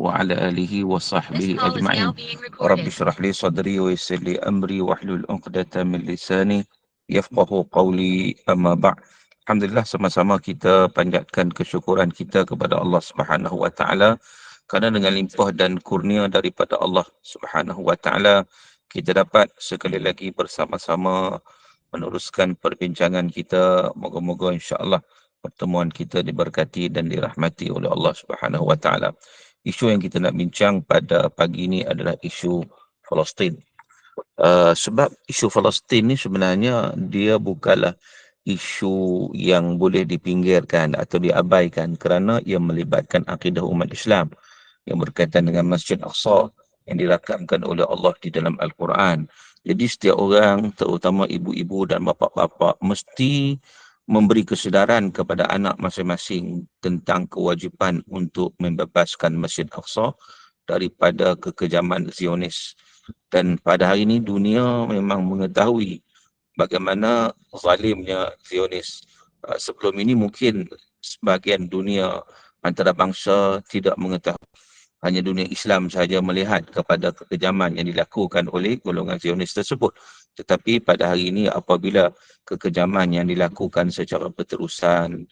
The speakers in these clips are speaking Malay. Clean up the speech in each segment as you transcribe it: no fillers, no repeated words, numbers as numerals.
وعلى آله وصحبه أجمعين. رب اشرح لي صدري ويسر لي أمري واحلل عقدة من لساني يفقه قولي. أما بعد. Alhamdulillah, sama-sama kita panjatkan kesyukuran kita kepada Allah Subhanahu wa taala kerana dengan limpah dan kurnia daripada Allah Subhanahu wa taala kita dapat sekali lagi bersama-sama meneruskan perbincangan kita. Moga-moga insya-Allah pertemuan kita diberkati dan dirahmati oleh Allah Subhanahu wa taala. Isu yang kita nak bincang pada pagi ini adalah isu Palestin. Sebab isu Palestin ni sebenarnya dia bukanlah isu yang boleh dipinggirkan atau diabaikan kerana ia melibatkan akidah umat Islam yang berkaitan dengan Masjid Aqsa yang dirakamkan oleh Allah di dalam Al-Quran. Jadi setiap orang, terutama ibu-ibu dan bapa-bapa, mesti memberi kesedaran kepada anak masing-masing tentang kewajipan untuk membebaskan Masjid Aqsa daripada kekejaman Zionis. Dan pada hari ini dunia memang mengetahui bagaimana zalimnya Zionis. Sebelum ini mungkin sebahagian dunia antarabangsa tidak mengetahui. Hanya dunia Islam sahaja melihat kepada kekejaman yang dilakukan oleh golongan Zionis tersebut. Tetapi pada hari ini apabila kekejaman yang dilakukan secara berterusan,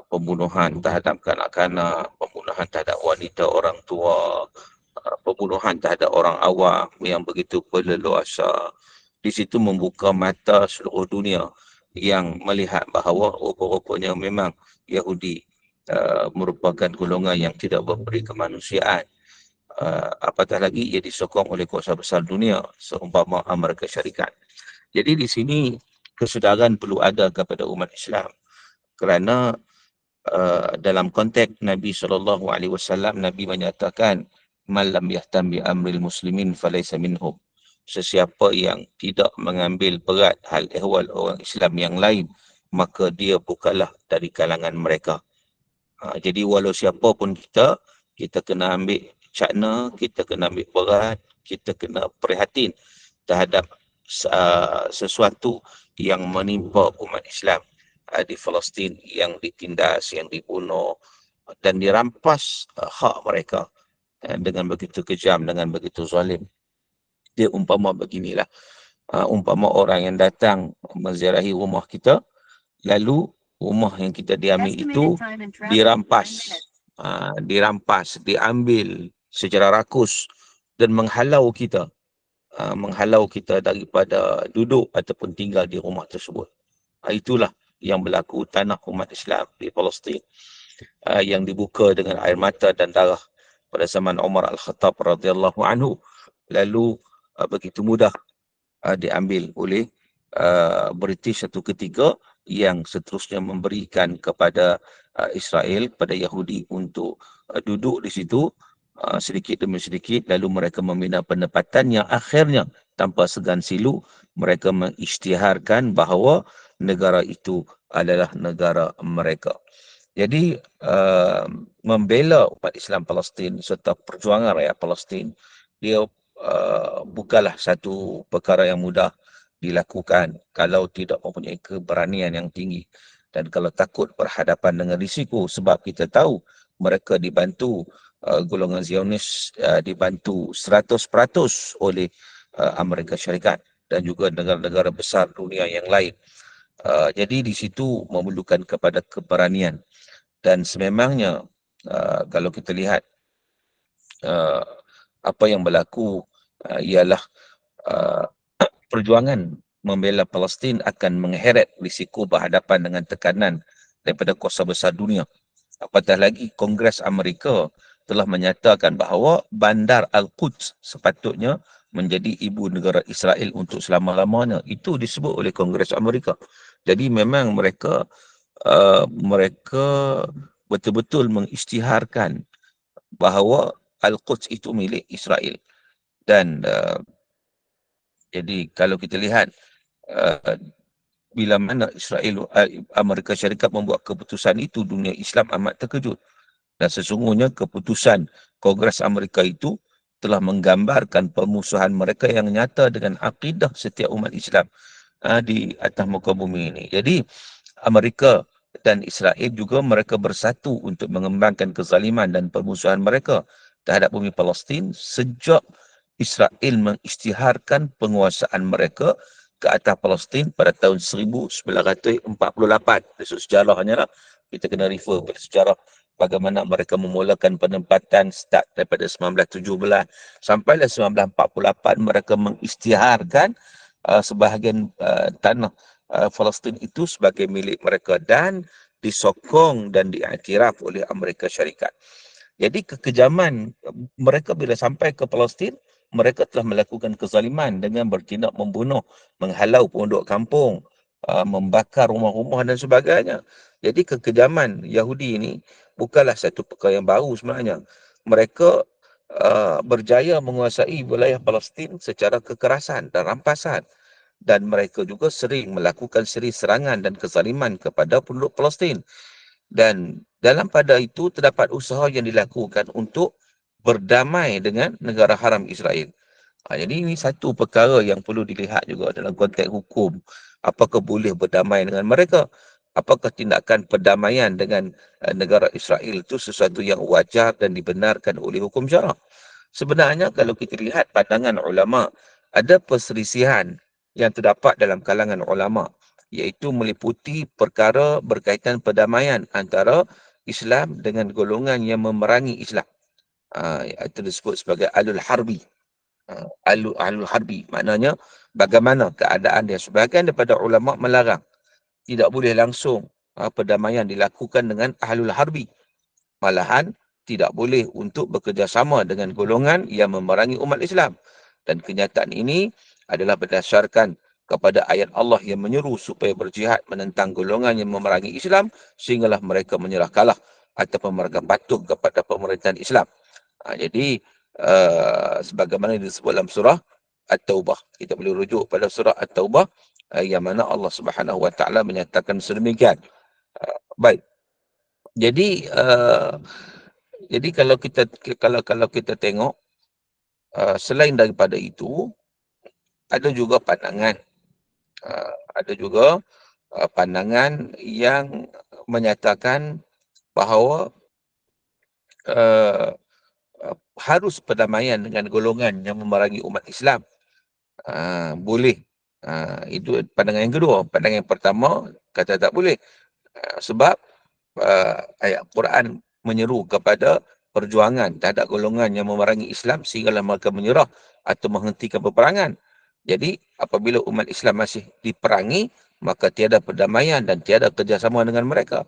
pembunuhan terhadap kanak-kanak, pembunuhan terhadap wanita orang tua, pembunuhan terhadap orang awam yang begitu berleluasa, di situ membuka mata seluruh dunia yang melihat bahawa rupa-rupanya memang Yahudi merupakan golongan yang tidak memberi kemanusiaan. Apatah lagi ia disokong oleh kuasa besar dunia seumpama Amerika Syarikat. Jadi di sini kesedaran perlu ada kepada umat Islam kerana dalam konteks Nabi SAW, Nabi menyatakan man lam yahtam bi amril muslimin falaysa minhum. Sesiapa yang tidak mengambil berat hal ehwal orang Islam yang lain, maka dia bukanlah dari kalangan mereka. Jadi walau siapa pun kita kena ambil cakna, kita kena ambil berat, kita kena prihatin terhadap sesuatu yang menimpa umat Islam di Palestin, yang ditindas, yang dibunuh dan dirampas hak mereka dengan begitu kejam, dengan begitu zalim. Dia umpama beginilah, umpama orang yang datang menziarahi rumah kita, lalu rumah yang kita diambil itu dirampas, diambil secara rakus dan menghalau kita daripada duduk ataupun tinggal di rumah tersebut. Itulah yang berlaku tanah umat Islam di Palestin, yang dibuka dengan air mata dan darah pada zaman Umar Al-Khattab radhiyallahu anhu, lalu begitu mudah diambil oleh British satu ketika, yang seterusnya memberikan kepada Israel, kepada Yahudi untuk duduk di situ sedikit demi sedikit, lalu mereka membina penempatan yang akhirnya tanpa segan silu mereka mengisytiharkan bahawa negara itu adalah negara mereka. Jadi membela umat Islam Palestin serta perjuangan rakyat Palestin, dia bukanlah satu perkara yang mudah dilakukan kalau tidak mempunyai keberanian yang tinggi dan kalau takut berhadapan dengan risiko, sebab kita tahu mereka dibantu golongan Zionis, dibantu 100% oleh Amerika Syarikat dan juga negara-negara besar dunia yang lain. Jadi di situ memerlukan kepada keberanian, dan sememangnya kalau kita lihat apa yang berlaku ialah perjuangan membela Palestin akan mengheret risiko berhadapan dengan tekanan daripada kuasa besar dunia. Apatah lagi Kongres Amerika telah menyatakan bahawa bandar Al-Quds sepatutnya menjadi ibu negara Israel untuk selama-lamanya. Itu disebut oleh Kongres Amerika. Jadi memang mereka betul-betul mengisytiharkan bahawa Al-Quds itu milik Israel. Dan jadi kalau kita lihat bila mana Amerika Syarikat membuat keputusan itu, dunia Islam amat terkejut. Dan sesungguhnya keputusan Kongres Amerika itu telah menggambarkan permusuhan mereka yang nyata dengan akidah setiap umat Islam di atas muka bumi ini. Jadi Amerika dan Israel juga mereka bersatu untuk mengembangkan kezaliman dan permusuhan mereka terhadap bumi Palestin sejak Israel mengisytiharkan penguasaan mereka ke atas Palestin pada tahun 1948. Dari sejarahnya lah, kita kena refer pada sejarah bagaimana mereka memulakan penempatan start daripada 1917 sampailah 1948 mereka mengisytiharkan sebahagian tanah Palestin itu sebagai milik mereka dan disokong dan diiktiraf oleh Amerika Syarikat. Jadi kekejaman mereka bila sampai ke Palestin, mereka telah melakukan kezaliman dengan bertindak membunuh, menghalau penduduk kampung, membakar rumah-rumah dan sebagainya. Jadi kekejaman Yahudi ini bukanlah satu perkara yang baru sebenarnya. Mereka berjaya menguasai wilayah Palestin secara kekerasan dan rampasan. Dan mereka juga sering melakukan seri serangan dan kezaliman kepada penduduk Palestin. Dan dalam pada itu terdapat usaha yang dilakukan untuk berdamai dengan negara haram Israel. Jadi ini satu perkara yang perlu dilihat juga dalam konteks hukum. Apakah boleh berdamai dengan mereka? Apakah tindakan perdamaian dengan negara Israel itu sesuatu yang wajar dan dibenarkan oleh hukum syarak? Sebenarnya kalau kita lihat pandangan ulama, ada perselisihan yang terdapat dalam kalangan ulama, iaitu meliputi perkara berkaitan perdamaian antara Islam dengan golongan yang memerangi Islam. Itu disebut sebagai alul harbi. Alul harbi maknanya bagaimana keadaan dia. Sebahagian daripada ulama melarang tidak boleh langsung perdamaian dilakukan dengan ahlul harbi. Malahan tidak boleh untuk bekerjasama dengan golongan yang memerangi umat Islam. Dan kenyataan ini adalah berdasarkan kepada ayat Allah yang menyeru supaya berjihad menentang golongan yang memerangi Islam sehinggalah mereka menyerah kalah ataupun mereka patuh kepada pemerintahan Islam. Jadi sebagaimana disebut dalam surah At-Taubah. Kita boleh rujuk pada surah At-Taubah yang mana Allah Subhanahu Wa Taala menyatakan sedemikian. Baik. Jadi kalau kita tengok selain daripada itu ada juga pandangan yang menyatakan bahawa harus perdamaian dengan golongan yang memerangi umat Islam. Boleh. Itu pandangan yang kedua. Pandangan yang pertama kata tak boleh. Sebab ayat Quran menyeru kepada perjuangan terhadap golongan yang memerangi Islam sehinggalah mereka menyerah atau menghentikan peperangan. Jadi apabila umat Islam masih diperangi, maka tiada perdamaian dan tiada kerjasama dengan mereka.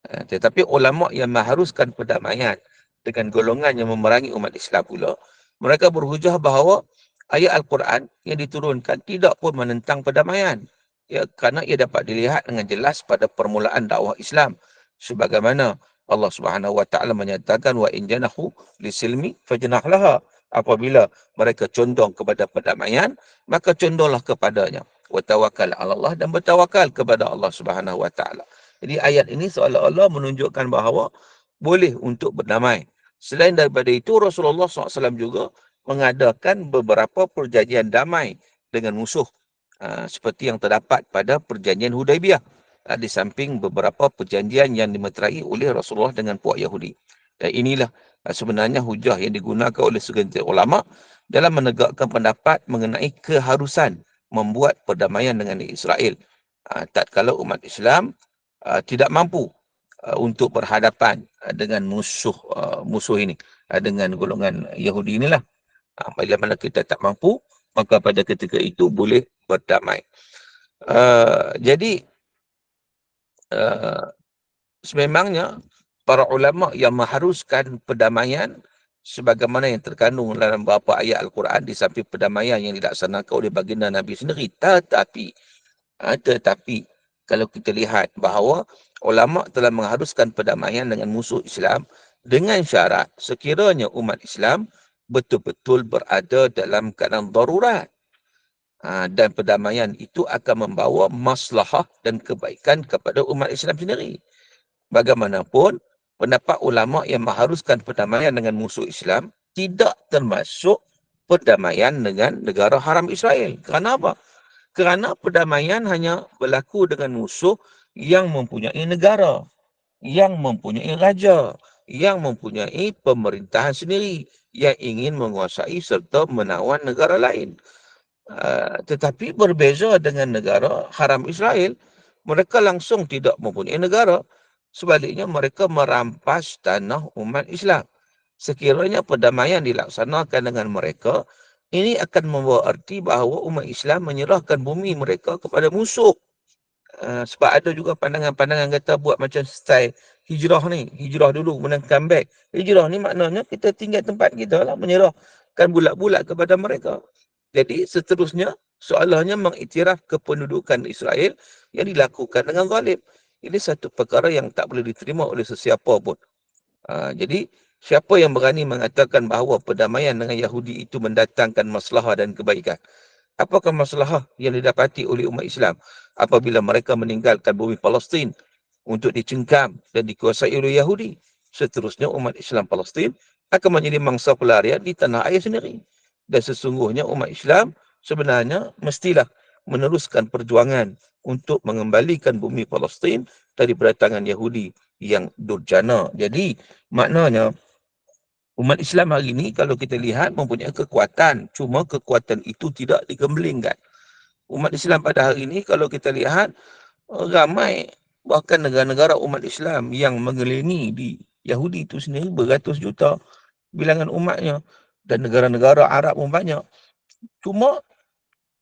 Tetapi ulama yang mengharuskan perdamaian dengan golongan yang memerangi umat Islam pula, mereka berhujah bahawa ayat Al-Quran yang diturunkan tidak pun menentang perdamaian. Kerana ia dapat dilihat dengan jelas pada permulaan dakwah Islam. Sebagaimana Allah Subhanahu Wa Taala menyatakan wa in janahu lisilmi fajnah laha. Apabila mereka condong kepada perdamaian, maka condonglah kepadanya. Wa tawakkal 'ala Allah, dan bertawakal kepada Allah Subhanahu Wa Taala. Jadi ayat ini seolah-olah menunjukkan bahawa boleh untuk berdamai. Selain daripada itu, Rasulullah SAW juga mengadakan beberapa perjanjian damai dengan musuh. Seperti yang terdapat pada perjanjian Hudaibiyah. Di samping beberapa perjanjian yang dimeterai oleh Rasulullah dengan puak Yahudi. Dan inilah sebenarnya hujah yang digunakan oleh segelintir ulama dalam menegakkan pendapat mengenai keharusan membuat perdamaian dengan Israel. Tatkala umat Islam tidak mampu untuk berhadapan dengan musuh ini, dengan golongan Yahudi inilah. Bila mana kita tak mampu, maka pada ketika itu boleh berdamai. Jadi sememangnya para ulama yang mengharuskan perdamaian sebagaimana yang terkandung dalam beberapa ayat Al-Quran di samping perdamaian yang dilaksanakan oleh baginda Nabi sendiri. Tetapi kalau kita lihat bahawa ulama telah mengharuskan perdamaian dengan musuh Islam dengan syarat sekiranya umat Islam betul-betul berada dalam keadaan darurat. Dan perdamaian itu akan membawa maslahah dan kebaikan kepada umat Islam sendiri. Bagaimanapun, pendapat ulama yang mengharuskan perdamaian dengan musuh Islam tidak termasuk perdamaian dengan negara haram Israel. Kerana apa? Kerana perdamaian hanya berlaku dengan musuh yang mempunyai negara, yang mempunyai raja, yang mempunyai pemerintahan sendiri yang ingin menguasai serta menawan negara lain. Tetapi berbeza dengan negara haram Israel, mereka langsung tidak mempunyai negara. Sebaliknya mereka merampas tanah umat Islam. Sekiranya perdamaian dilaksanakan dengan mereka, ini akan membawa arti bahawa umat Islam menyerahkan bumi mereka kepada musuh. Sebab ada juga pandangan-pandangan kata buat macam style hijrah ni. Hijrah dulu, menang comeback. Hijrah ni maknanya kita tinggal tempat kita lah, menyerahkan bulat-bulat kepada mereka. Jadi seterusnya, soalannya mengiktiraf kependudukan Israel yang dilakukan dengan zalim. Ini satu perkara yang tak boleh diterima oleh sesiapa pun. Jadi, siapa yang berani mengatakan bahawa perdamaian dengan Yahudi itu mendatangkan masalah dan kebaikan? Apakah masalah yang didapati oleh umat Islam apabila mereka meninggalkan bumi Palestin untuk dicengkam dan dikuasai oleh Yahudi? Seterusnya umat Islam Palestin akan menjadi mangsa pelarian di tanah air sendiri. Dan sesungguhnya umat Islam sebenarnya mestilah meneruskan perjuangan untuk mengembalikan bumi Palestin daripada tangan Yahudi yang durjana. Jadi maknanya umat Islam hari ini kalau kita lihat mempunyai kekuatan, cuma kekuatan itu tidak digemblengkan. Umat Islam pada hari ini kalau kita lihat ramai, bahkan negara-negara umat Islam yang mengelilingi di Yahudi itu sendiri beratus juta bilangan umatnya, dan negara-negara Arab pun banyak. Cuma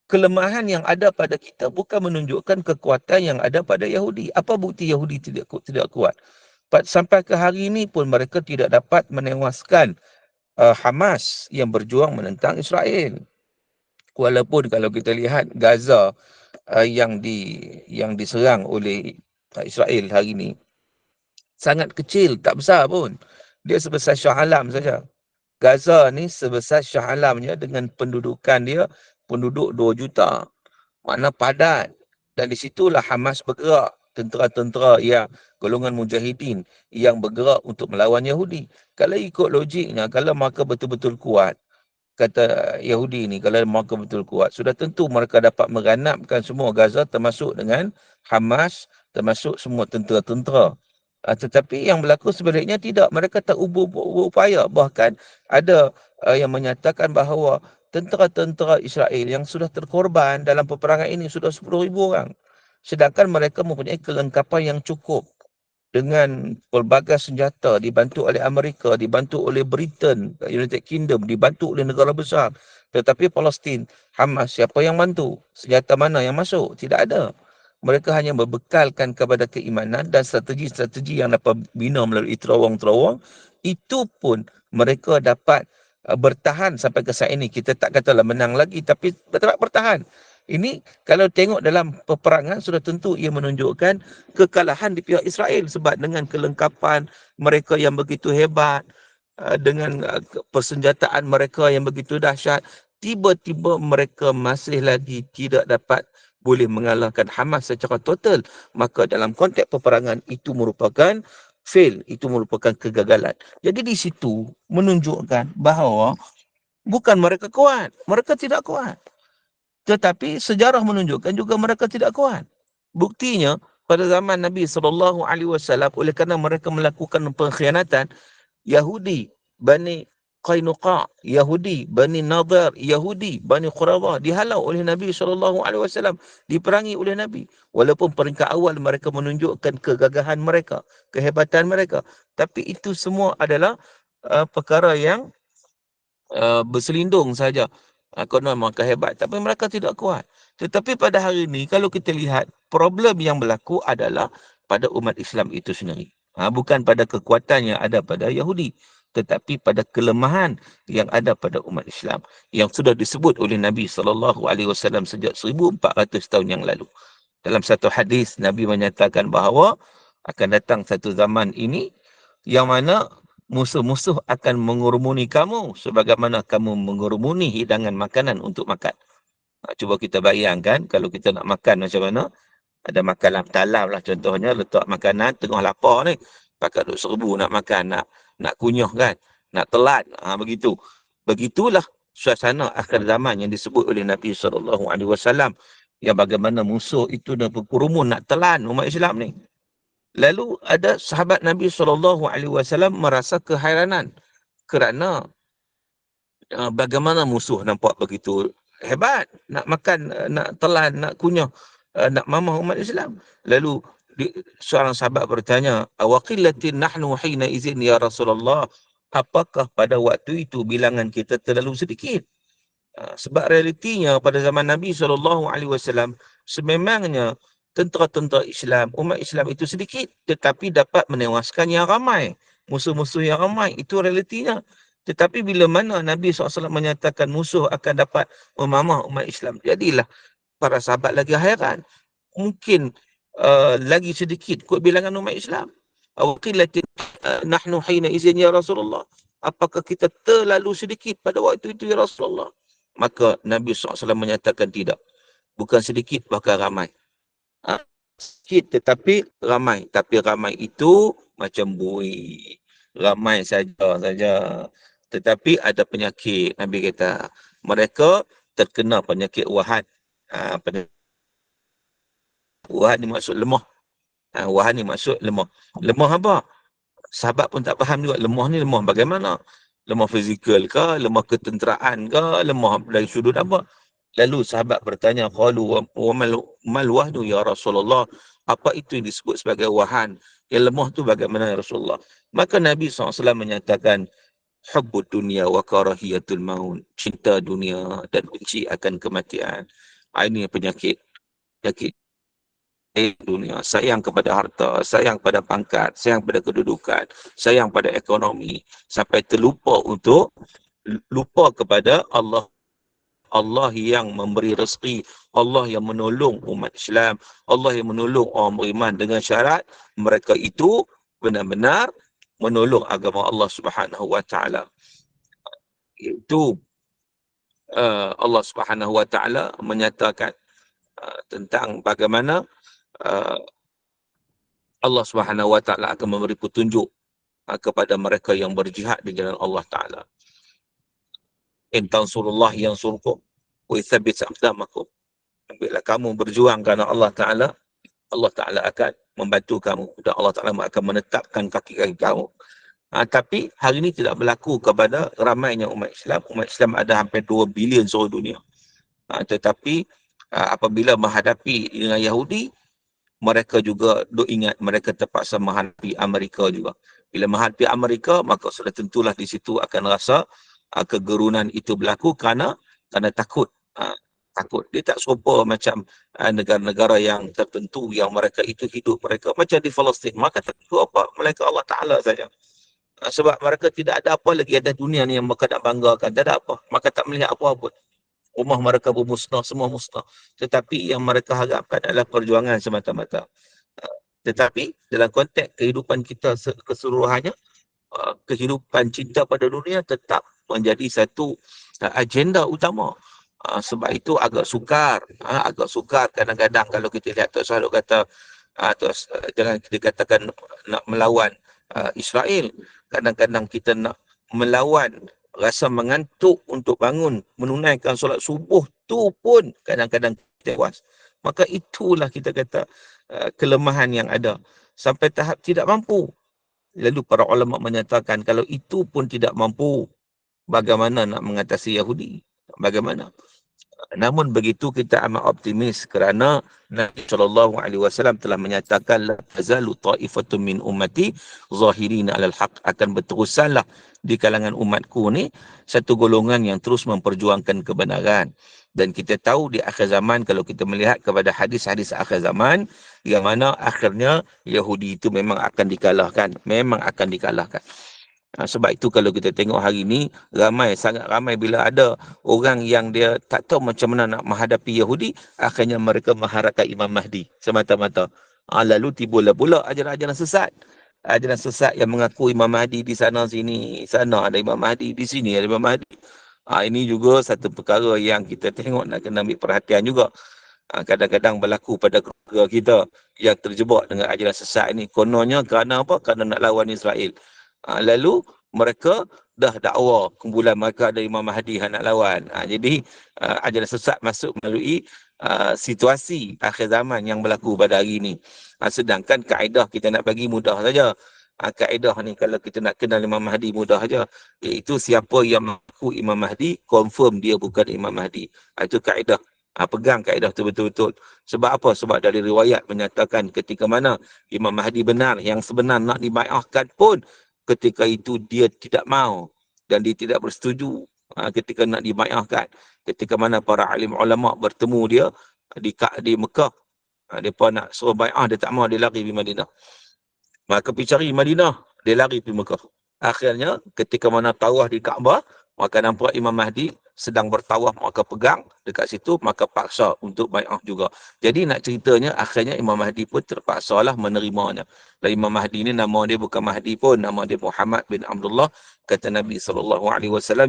kelemahan yang ada pada kita bukan menunjukkan kekuatan yang ada pada Yahudi. Apa bukti Yahudi tidak kuat? Sampai ke hari ini pun mereka tidak dapat menewaskan Hamas yang berjuang menentang Israel. Walaupun kalau kita lihat Gaza yang diserang oleh Israel hari ini sangat kecil, tak besar pun. Dia sebesar Shah Alam saja. Gaza ni sebesar Shah Alamnya dengan pendudukan dia, penduduk 2 juta. Makna padat. Dan di situlah Hamas bergerak. Tentera-tentera yang golongan mujahidin yang bergerak untuk melawan Yahudi. Kalau ikut logiknya, kalau mereka betul-betul kuat, kata Yahudi ni, kalau mereka betul kuat, sudah tentu mereka dapat mengganapkan semua Gaza termasuk dengan Hamas, termasuk semua tentera-tentera. Tetapi yang berlaku sebaliknya tidak. Mereka tak berupaya. Bahkan ada yang menyatakan bahawa tentera-tentera Israel yang sudah terkorban dalam peperangan ini sudah 10,000 orang. Sedangkan mereka mempunyai kelengkapan yang cukup dengan pelbagai senjata, dibantu oleh Amerika, dibantu oleh Britain, United Kingdom, dibantu oleh negara besar. Tetapi Palestin, Hamas, siapa yang bantu? Senjata mana yang masuk? Tidak ada. Mereka hanya berbekalkan kepada keimanan dan strategi-strategi yang dapat bina melalui terowong-terowong. Itu pun mereka dapat bertahan sampai ke saat ini. Kita tak katalah menang lagi, tapi dapat bertahan. Ini kalau tengok dalam peperangan sudah tentu ia menunjukkan kekalahan di pihak Israel sebab dengan kelengkapan mereka yang begitu hebat, dengan persenjataan mereka yang begitu dahsyat, tiba-tiba mereka masih lagi tidak dapat boleh mengalahkan Hamas secara total. Maka dalam konteks peperangan itu merupakan fail, itu merupakan kegagalan. Jadi di situ menunjukkan bahawa bukan mereka kuat, mereka tidak kuat. Tetapi sejarah menunjukkan juga mereka tidak kuat. Buktinya pada zaman Nabi SAW, oleh kerana mereka melakukan pengkhianatan, Yahudi, Bani Qainuqa, Yahudi, Bani Nadhir, Yahudi, Bani Quradah dihalau oleh Nabi SAW, diperangi oleh Nabi. Walaupun peringkat awal mereka menunjukkan kegagahan mereka, kehebatan mereka. Tapi itu semua adalah perkara yang berselindung saja. Konon mereka hebat, tapi mereka tidak kuat. Tetapi pada hari ini, kalau kita lihat, problem yang berlaku adalah pada umat Islam itu sendiri. Bukan pada kekuatan yang ada pada Yahudi, tetapi pada kelemahan yang ada pada umat Islam yang sudah disebut oleh Nabi SAW sejak 1400 tahun yang lalu. Dalam satu hadis, Nabi menyatakan bahawa akan datang satu zaman ini yang mana musuh-musuh akan mengurumuni kamu sebagaimana kamu mengurumuni hidangan makanan untuk makan. Cuba kita bayangkan kalau kita nak makan macam mana. Ada makan talam lah contohnya, letak makanan tengah lapar ni, pakai duk serbu nak makan, nak kunyah kan, nak telan, begitu. Begitulah suasana akhir zaman yang disebut oleh Nabi SAW, yang bagaimana musuh itu dah berkerumun nak telan umat Islam ni. Lalu ada sahabat Nabi SAW merasa keheranan kerana bagaimana musuh nampak begitu hebat, nak makan, nak telan, nak kunyah, nak mamah umat Islam. Lalu seorang sahabat bertanya, awaqillatin nahnu hina izin ya Rasulullah, apakah pada waktu itu bilangan kita terlalu sedikit? Sebab realitinya pada zaman Nabi SAW, sememangnya tentera-tentera Islam, umat Islam itu sedikit, tetapi dapat menewaskan yang ramai. Musuh-musuh yang ramai, itu realitinya. Tetapi bila mana Nabi SAW menyatakan musuh akan dapat memamah umat Islam, jadilah para sahabat lagi hairan. Mungkin lagi sedikit kot bilangan umat Islam. Awaqillatin nahnu hina izin ya Rasulullah. Apakah kita terlalu sedikit pada waktu itu ya Rasulullah? Maka Nabi SAW menyatakan tidak. Bukan sedikit, bahkan ramai. Sedikit tetapi ramai. Tapi ramai itu macam bui. Ramai saja. Tetapi ada penyakit. Nabi kata, mereka terkena penyakit wahan. Wahan ni maksud lemah. Wahan ni maksud lemah. Lemah apa? Sahabat pun tak faham juga. Lemah ni lemah bagaimana? Lemah fizikal ke? Lemah ketenteraan ke? Lemah dari sudut apa? Lalu sahabat bertanya, qalu wa mal wahnu ya Rasulullah? Apa itu yang disebut sebagai wahan? Yang lemah tu bagaimana ya Rasulullah? Maka Nabi SAW menyatakan, hubbud dunia wa karahiyatul maut. Cinta dunia dan benci akan kematian. Ini penyakit. Penyakit dunia, sayang kepada harta, sayang pada pangkat, sayang pada kedudukan, sayang pada ekonomi, sampai terlupa untuk lupa kepada Allah. Allah yang memberi rezeki, Allah yang menolong umat Islam, Allah yang menolong orang beriman dengan syarat mereka itu benar-benar menolong agama Allah Subhanahu Wa Taala. Itu Allah Subhanahu Wa Taala menyatakan tentang bagaimana Allah Subhanahu Wa Taala akan memberi petunjuk kepada mereka yang berjihad di jalan Allah Taala. In tansurullah yansurkum wa yuthabbit aqdamakum. Bila kamu berjuang kerana Allah Taala, Allah Taala akan membantu kamu dan Allah Taala akan menetapkan kaki-kaki kamu. Tapi hari ini tidak berlaku kepada ramainya umat Islam. Umat Islam ada hampir 2 bilion seluruh dunia. Tetapi apabila menghadapi dengan Yahudi, mereka juga duk ingat mereka terpaksa menghadapi Amerika juga. Bila menghadapi Amerika, maka sudah tentulah di situ akan rasa kegerunan itu berlaku kerana takut. Takut. Dia tak serupa macam negara-negara yang tertentu yang mereka itu hidup mereka. Macam di Palestin. Maka takut apa? Mereka Allah Ta'ala saja. Sebab mereka tidak ada apa lagi ada dunia ni yang mereka nak banggakan. Tak ada apa. Maka tak melihat apa-apa. Rumah mereka bermusnah, semua musnah. Tetapi yang mereka harapkan adalah perjuangan semata-mata. Tetapi dalam konteks kehidupan kita keseluruhannya, kehidupan cinta pada dunia tetap menjadi satu agenda utama. Sebab itu agak sukar. Agak sukar kadang-kadang kalau kita lihat Tuan selalu kata, jangan kita katakan nak melawan Israel. Kadang-kadang kita nak melawan rasa mengantuk untuk bangun, menunaikan solat subuh tu pun kadang-kadang tewas. Maka itulah kita kata kelemahan yang ada. Sampai tahap tidak mampu. Lalu para ulama menyatakan kalau itu pun tidak mampu, bagaimana nak mengatasi Yahudi? Bagaimana? Namun begitu kita amat optimis kerana Nabi SAW telah menyatakan la tazalu ta'ifatun min ummati zahirina 'alal haq, akan berterusanlah di kalangan umatku ni satu golongan yang terus memperjuangkan kebenaran. Dan kita tahu di akhir zaman, kalau kita melihat kepada hadis-hadis akhir zaman, yang mana akhirnya Yahudi itu memang akan dikalahkan, sebab itu kalau kita tengok hari ini, sangat ramai bila ada orang yang dia tak tahu macam mana nak menghadapi Yahudi, akhirnya mereka mengharapkan Imam Mahdi semata-mata. Lalu timbullah pula ajaran-ajaran sesat. Ajaran sesat yang mengaku Imam Mahdi di sana sini, sana ada Imam Mahdi, di sini ada Imam Mahdi. Ini juga satu perkara yang kita tengok nak kena ambil perhatian juga. Kadang-kadang berlaku pada keluarga kita yang terjebak dengan ajaran sesat ini. Kononnya kerana apa? Kerana nak lawan Israel. Lalu mereka dah dakwa kumpulan mereka ada Imam Mahdi yang nak lawan. Jadi ajaran sesat masuk melalui situasi akhir zaman yang berlaku pada hari ini. Sedangkan kaedah kita nak bagi mudah saja. Kaedah ni kalau kita nak kenal Imam Mahdi mudah saja. Iaitu siapa yang mengaku Imam Mahdi, confirm dia bukan Imam Mahdi. Itu kaedah. Pegang kaedah tu betul-betul. Sebab apa? Sebab dari riwayat menyatakan ketika mana Imam Mahdi benar, yang sebenar nak dibai'ahkan pun, ketika itu dia tidak mau dan dia tidak bersetuju ketika nak dibai'ahkan. Ketika mana para alim ulama bertemu dia di Mekah, mereka nak suruh bai'ah, dia tak mau, dia lari di Madinah. Maka pergi cari Madinah, dia lari pergi Mekah. Akhirnya ketika mana tawaf di Kaabah, maka nampak Imam Mahdi sedang bertawaf, maka pegang dekat situ, maka paksa untuk bai'ah juga. Jadi nak ceritanya, akhirnya Imam Mahdi pun terpaksalah menerimanya. Dan Imam Mahdi ni nama dia bukan Mahdi pun, nama dia Muhammad bin Abdullah. Kata Nabi SAW,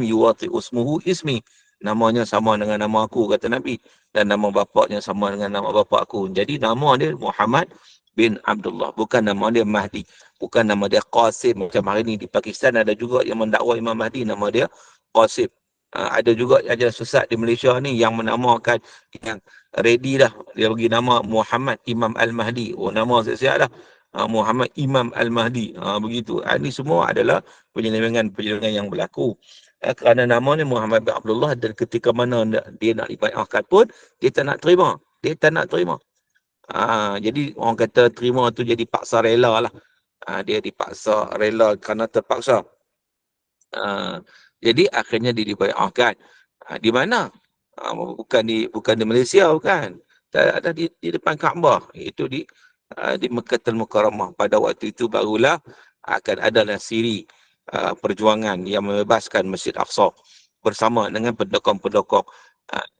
yuwati usmuhu ismi. Namanya sama dengan nama aku, kata Nabi. Dan nama bapaknya sama dengan nama bapak aku. Jadi nama dia Muhammad bin Abdullah. Bukan nama dia Mahdi. Bukan nama dia Qasim. Macam hari ni di Pakistan ada juga yang mendakwa Imam Mahdi, nama dia Qasim. Ada juga ajaran sesat di Malaysia ni yang menamakan, yang ready dah, dia bagi nama Muhammad Imam Al-Mahdi. Nama siap-siap dah. Muhammad Imam Al-Mahdi. Begitu. Ini semua adalah penyelewengan-penyelewengan yang berlaku. Kerana nama ni Muhammad bin Abdullah, dan ketika mana dia nak dibai'ahkan pun, dia tak nak terima. Dia tak nak terima. Jadi orang kata terima tu jadi paksa rela lah. Dia dipaksa rela kerana terpaksa. Jadi akhirnya dia dibai'ahkan. Di mana? Bukan di Malaysia, bukan. Ada di depan Kaabah. Itu di Mekkatul Mukarramah. Pada waktu itu barulah akan ada siri perjuangan yang membebaskan Masjid Aqsa bersama dengan pendokong-pendokong.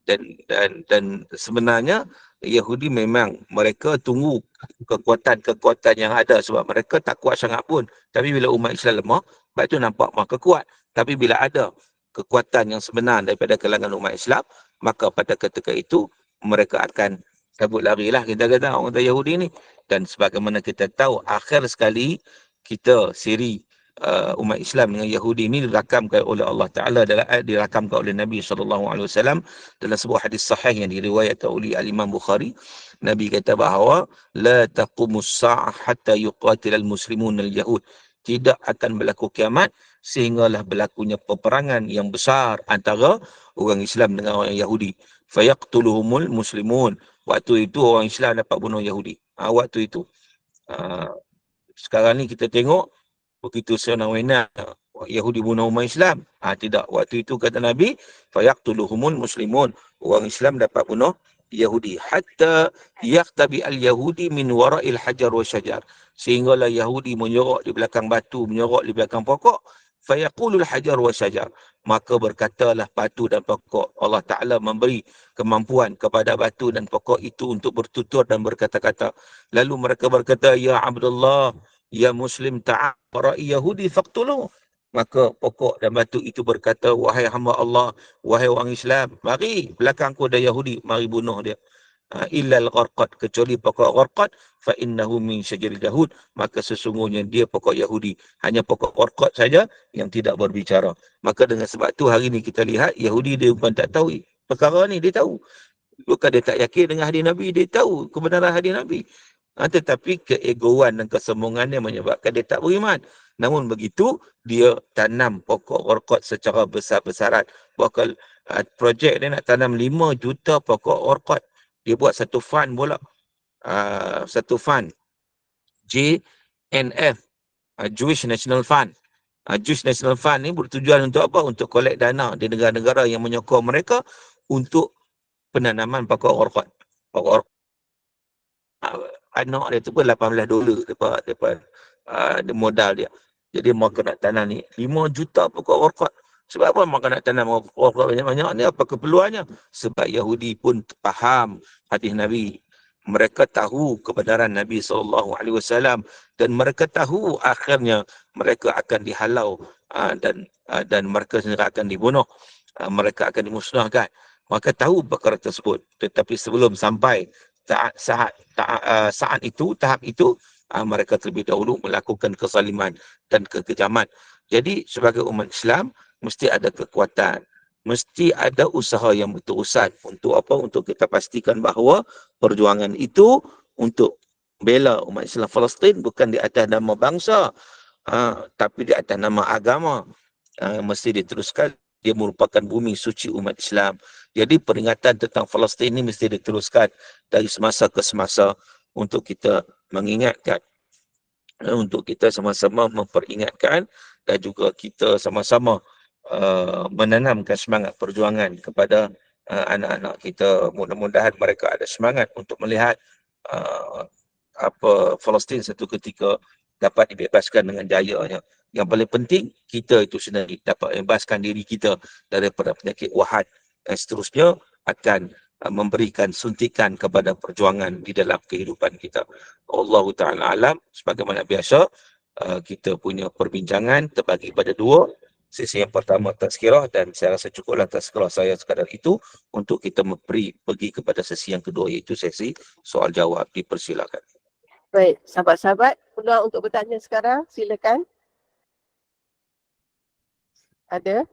Dan sebenarnya Yahudi memang mereka tunggu kekuatan-kekuatan yang ada, sebab mereka tak kuat sangat pun. Tapi bila umat Islam lemah, sebab itu nampak mereka kuat. Tapi bila ada kekuatan yang sebenar daripada kalangan umat Islam, maka pada ketika itu mereka akan kabut lari lah, kita kata orang kata Yahudi ni. Dan sebagaimana kita tahu, akhir sekali kita siri umat Islam dengan Yahudi ini dirakamkan oleh Allah Ta'ala, dirakamkan oleh Nabi SAW dalam sebuah hadis sahih yang diriwayatkan oleh Al-Imam Bukhari. Nabi kata bahawa la taqumus sa'ah hatta yuqatilal muslimun al-yahud. Tidak akan berlaku kiamat sehinggalah berlakunya peperangan yang besar antara orang Islam dengan orang Yahudi. Fayaqtuluhumul muslimun. Waktu itu orang Islam dapat bunuh Yahudi. Waktu itu. Sekarang ni kita tengok begitu sewenang-wenang Yahudi bunuh umat Islam. Tidak. Waktu itu kata Nabi, fayaqtuluhumul muslimun. Orang Islam dapat bunuh Yahudi. Hatta yaqtabi al-Yahudi min wara'il hajar wa syajar. Sehinggalah Yahudi menyorok di belakang batu, menyorok di belakang pokok. Fayaqulul hajar wa syajar. Maka berkatalah batu dan pokok. Allah Ta'ala memberi kemampuan kepada batu dan pokok itu untuk bertutur dan berkata-kata. Lalu mereka berkata, ya Abdullah, ya Muslim, ta'al wara'i Yahudi faqtuluh. Maka pokok dan batu itu berkata, wahai hamba Allah, wahai orang Islam, mari belakangku ada Yahudi, mari bunuh dia. Illa al-gharqad, kecuali pokok gharqad, fa innahu min syajaril yahud, maka sesungguhnya dia pokok Yahudi. Hanya pokok gharqad saja yang tidak berbicara. Maka dengan sebab tu hari ni kita lihat Yahudi dia bukan tak tahu perkara ni, dia tahu. Bukan dia tak yakin dengan hadis Nabi, dia tahu kebenaran hadis Nabi. Tetapi keegoan dan kesombongannya menyebabkan dia tak beriman. Namun begitu, dia tanam pokok orkot secara besar-besaran. Bahkan projek dia nak tanam 5 juta pokok orkot. Dia buat satu fund pula. Satu fund. JNF. Jewish National Fund. Jewish National Fund ni bertujuan untuk apa? Untuk kolek dana di negara-negara yang menyokong mereka untuk penanaman pokok orkot. Pokok orkot. Anak dia tu pun $18 depan modal dia. Jadi mereka nak tanam ni 5 juta pokok orkot. Sebab apa mereka nak tanam orkot banyak-banyak ni? Apa keperluannya? Sebab Yahudi pun faham hadis Nabi. Mereka tahu kebenaran Nabi SAW dan mereka tahu akhirnya mereka akan dihalau dan mereka sendiri akan dibunuh. Mereka akan dimusnahkan. Mereka tahu perkara tersebut. Tetapi sebelum sampai saat itu, tahap itu, mereka terlebih dahulu melakukan kezaliman dan kekejaman. Jadi sebagai umat Islam mesti ada kekuatan, mesti ada usaha yang berterusan. Untuk apa? Untuk kita pastikan bahawa perjuangan itu untuk bela umat Islam Palestin bukan di atas nama bangsa, tapi di atas nama agama. Mesti diteruskan. Dia merupakan bumi suci umat Islam. Jadi peringatan tentang Palestin ini mesti diteruskan dari semasa ke semasa untuk kita mengingatkan, untuk kita sama-sama memperingatkan dan juga kita sama-sama menanamkan semangat perjuangan kepada anak-anak kita. Mudah-mudahan mereka ada semangat untuk melihat uh, Palestin satu ketika dapat dibebaskan dengan jayanya. Yang paling penting, kita itu sendiri dapat bebaskan diri kita daripada penyakit wahad dan seterusnya akan memberikan suntikan kepada perjuangan di dalam kehidupan kita. Allahu Ta'ala alam, sebagaimana biasa, kita punya perbincangan terbagi pada dua. Sesi yang pertama tazkirah, dan saya rasa cukuplah tazkirah saya sekadar itu untuk kita pergi kepada sesi yang kedua, iaitu sesi soal jawab. Dipersilakan. Baik, sahabat-sahabat, peluang untuk bertanya sekarang, silakan. Ada?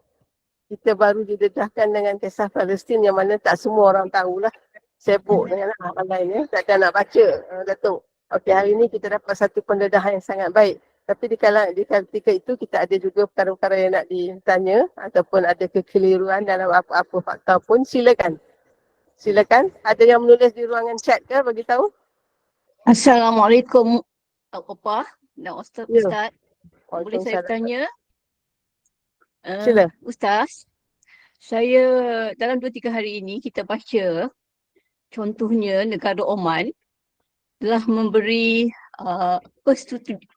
Kita baru didedahkan dengan kisah Palestin yang mana tak semua orang tahulah. Sibuk dengan hal lain ya, takkan nak baca, Datuk. Okey, hari ini kita dapat satu pendedahan yang sangat baik. Tapi di ketika itu kita ada juga perkara-perkara yang nak ditanya ataupun ada kekeliruan dalam apa-apa fakta pun, silakan. Silakan. Ada yang menulis di ruangan chat ke, bagi tahu? Assalamualaikum Pak dan Ustaz. Ya. Boleh saya bertanya? Sila. Ustaz, saya dalam 2-3 hari ini kita baca contohnya negara Oman telah memberi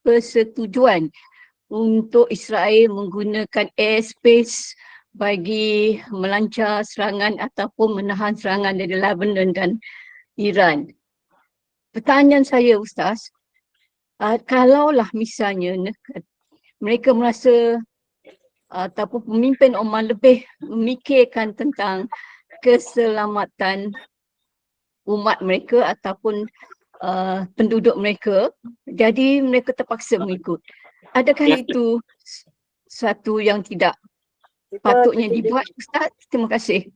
persetujuan untuk Israel menggunakan airspace bagi melancar serangan ataupun menahan serangan dari Lebanon dan Iran. Pertanyaan saya Ustaz, kalaulah misalnya mereka merasa ataupun pemimpin Oman lebih memikirkan tentang keselamatan umat mereka ataupun penduduk mereka, jadi mereka terpaksa mengikut. Adakah itu satu yang tidak patutnya dibuat, Ustaz? Terima kasih.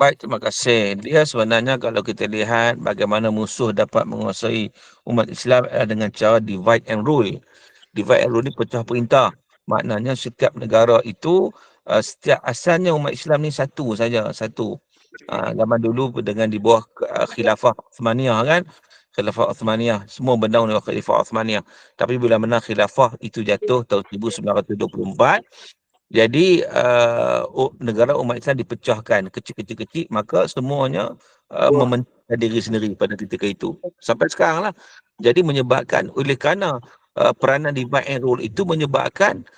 Baik, terima kasih. Dia sebenarnya kalau kita lihat bagaimana musuh dapat menguasai umat Islam adalah dengan cara divide and rule. Divide and rule ni pecah perintah. Maknanya setiap negara itu, setiap asalnya umat Islam ni satu saja, satu. Zaman dulu dengan di bawah Khilafah Uthmaniyah kan. Khilafah Uthmaniyah, semua bernaung dengan Khilafah Uthmaniyah. Tapi bila mana Khilafah itu jatuh tahun 1924, jadi negara umat Islam dipecahkan kecil-kecil, maka semuanya mementingkan diri sendiri pada ketika itu. Sampai sekarang lah. Jadi menyebabkan, oleh kerana peranan divide and rule itu menyebabkan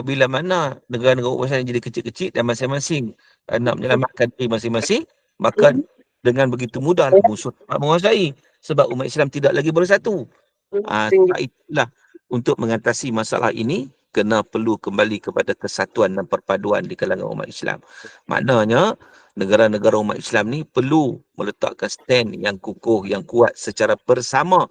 bila mana negara-negara umat Islam jadi kecil-kecil dan masing-masing nak menyelamatkan diri masing-masing, maka dengan begitu mudah musuh dapat menguasai sebab umat Islam tidak lagi bersatu. Sebab itulah untuk mengatasi masalah ini, kena perlu kembali kepada kesatuan dan perpaduan di kalangan umat Islam. Maknanya, negara-negara umat Islam ni perlu meletakkan stand yang kukuh, yang kuat secara bersama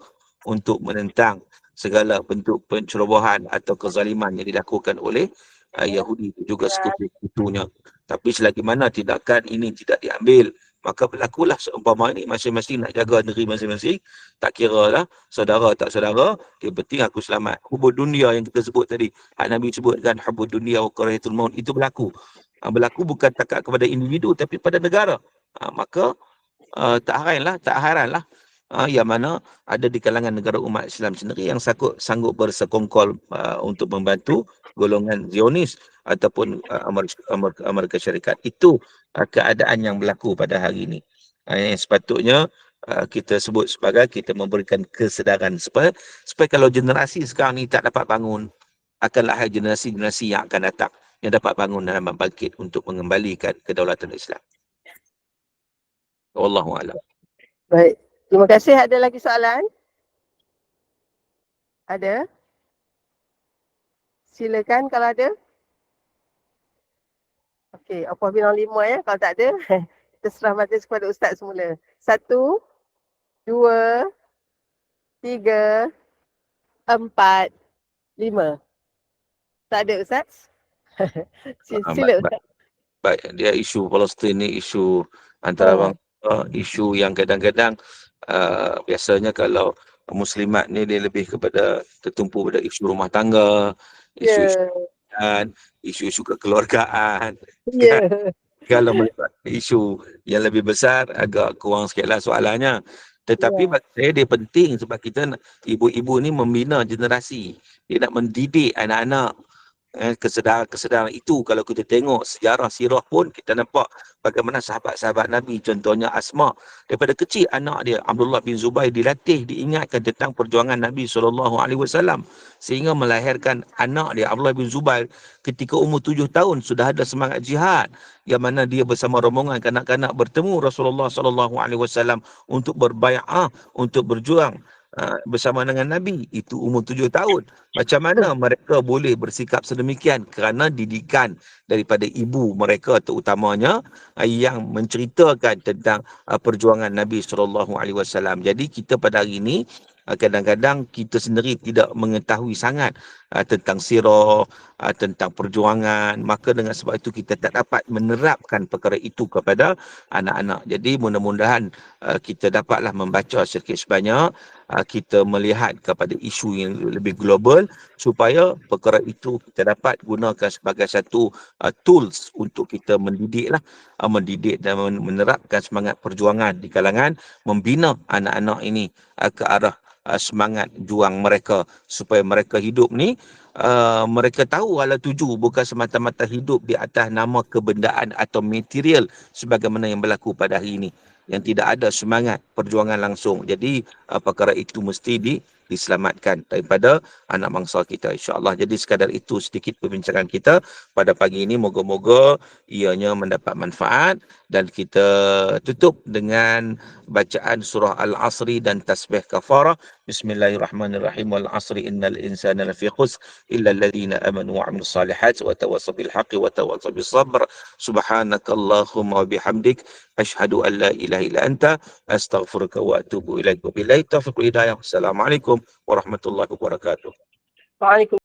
untuk menentang segala bentuk pencerobohan atau kezaliman yang dilakukan oleh Yahudi juga sekutu-sekutunya. Tapi selagi mana tindakan ini tidak diambil, maka berlakulah seumpama ini, masing-masing nak jaga negeri masing-masing, tak kira lah saudara tak saudara, yang penting aku selamat. Hubud dunia yang kita sebut tadi, Nabi sebutkan hubud dunia wa karahiyatul maut, itu berlaku. Berlaku bukan takat kepada individu tapi pada negara. Maka tak heranlah yang mana ada di kalangan negara umat Islam sendiri yang sanggup bersekongkol untuk membantu golongan Zionis ataupun Amerika Syarikat. Itu keadaan yang berlaku pada hari ini. Yang sepatutnya kita sebut sebagai kita memberikan kesedaran supaya kalau generasi sekarang ni tak dapat bangun, akan lahir generasi-generasi yang akan datang yang dapat bangun dan membangkit untuk mengembalikan kedaulatan Islam. Wallahu a'lam. Baik. Terima kasih. Ada lagi soalan? Ada? Silakan kalau ada. Okey, apa bintang 5 ya. Kalau tak ada, kita serah majlis kepada Ustaz semula. 1, 2, 3, 4, 5. Tak ada Ustaz? Sila Ustaz. Baik, dia isu Palestin ni isu Ah, antarabangsa, isu yang kadang-kadang biasanya kalau Muslimat ni dia lebih kepada tertumpu pada isu rumah tangga, isu-isu ya, kan, isu-isu kekeluargaan. ya, Kalau melibat isu yang lebih besar agak kurang sikitlah soalannya. Tetapi ya, bagi saya dia penting sebab kita ibu-ibu ni membina generasi. Dia nak mendidik anak-anak. Kesedaran itu kalau kita tengok sejarah sirah pun kita nampak bagaimana sahabat-sahabat Nabi, contohnya Asma, daripada kecil anak dia Abdullah bin Zubair dilatih, diingatkan tentang perjuangan Nabi SAW sehingga melahirkan anak dia Abdullah bin Zubair ketika umur 7 tahun sudah ada semangat jihad, yang mana dia bersama rombongan kanak-kanak bertemu Rasulullah SAW untuk berbai'ah, untuk berjuang bersama dengan Nabi. Itu umur 7 tahun. Macam mana mereka boleh bersikap sedemikian? Kerana didikan daripada ibu mereka terutamanya yang menceritakan tentang perjuangan Nabi SAW. Jadi kita pada hari ini kadang-kadang kita sendiri tidak mengetahui sangat tentang sirah, tentang perjuangan. Maka dengan sebab itu kita tak dapat menerapkan perkara itu kepada anak-anak. Jadi mudah-mudahan kita dapatlah membaca sedikit sebanyak, kita melihat kepada isu yang lebih global supaya perkara itu kita dapat gunakan sebagai satu tools untuk kita mendidik dan menerapkan semangat perjuangan di kalangan, membina anak-anak ini ke arah semangat juang mereka supaya mereka hidup ni mereka tahu ala tuju, bukan semata-mata hidup di atas nama kebendaan atau material sebagaimana yang berlaku pada hari ini, yang tidak ada semangat perjuangan langsung. Jadi perkara itu mesti diselamatkan daripada anak bangsa kita, insya-Allah. Jadi sekadar itu sedikit perbincangan kita pada pagi ini, moga-moga ianya mendapat manfaat. Dan kita tutup dengan bacaan surah Al-Asri dan tasbih kafarah. Bismillahirrahmanirrahim. Wal 'asri innal insana lafi khusr illa alladhina amanu wa 'amilus solihat wa tawassaw bil haqqi wa tawassaw bis sabr. Subhanakallahumma wa bihamdik asyhadu an la ilaha illa anta astaghfiruka wa atubu ilaik. Wabillahi taufiq wal hidayah. Assalamualaikum warahmatullahi wabarakatuh. Waalaikumsalam.